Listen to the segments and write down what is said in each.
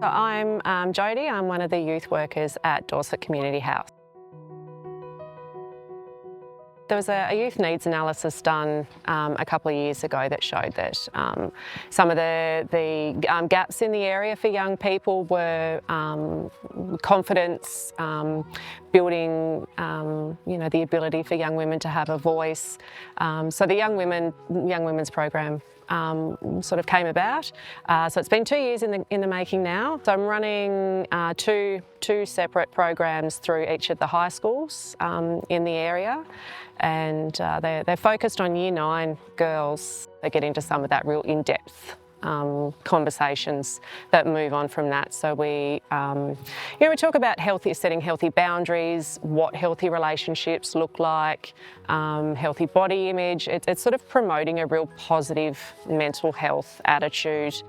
So I'm Jodie, I'm one of the youth workers at Dorset Community House. There was a youth needs analysis done a couple of years ago that showed that some of the gaps in the area for young people were confidence, building the ability for young women to have a voice. So the Young Women's program sort of came about. So it's been 2 years in the making now. So I'm running two separate programs through each of the high schools in the area, and they're focused on Year 9 girls. They get into some of that real in-depth conversations that move on from that. So we talk about setting healthy boundaries, what healthy relationships look like, healthy body image. It's sort of promoting a real positive mental health attitude.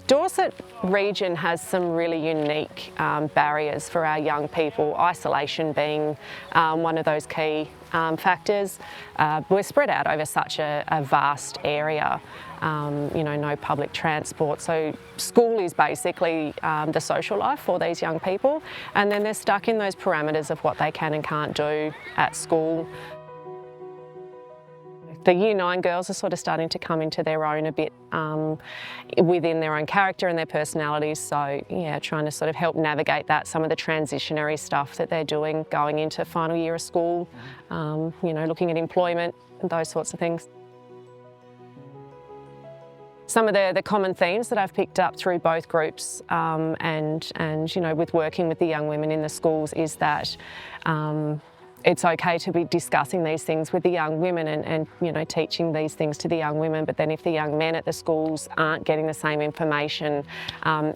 Dorset region has some really unique barriers for our young people, isolation being one of those key factors. We're spread out over such a vast area, no public transport. So school is basically the social life for these young people, and then they're stuck in those parameters of what they can and can't do at school. The Year 9 girls are sort of starting to come into their own a bit within their own character and their personalities. So yeah, trying to sort of help navigate that, some of the transitionary stuff that they're doing going into final year of school, looking at employment and those sorts of things. Some of the common themes that I've picked up through both groups and with working with the young women in the schools is that it's okay to be discussing these things with the young women and teaching these things to the young women, but then if the young men at the schools aren't getting the same information,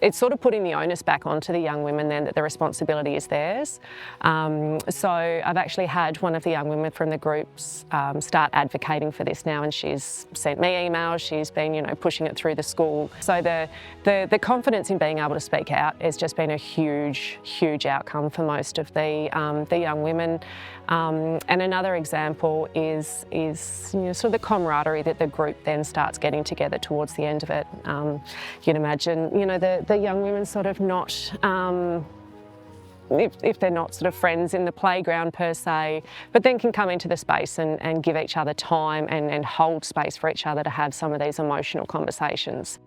it's sort of putting the onus back onto the young women then that the responsibility is theirs. So I've actually had one of the young women from the groups start advocating for this now, and she's sent me emails, she's been pushing it through the school. So the confidence in being able to speak out has just been a huge outcome for most of the young women. And another example is sort of the camaraderie that the group then starts getting together towards the end of it. You'd imagine, the young women sort of not, if they're not sort of friends in the playground per se, but then can come into the space and give each other time and hold space for each other to have some of these emotional conversations.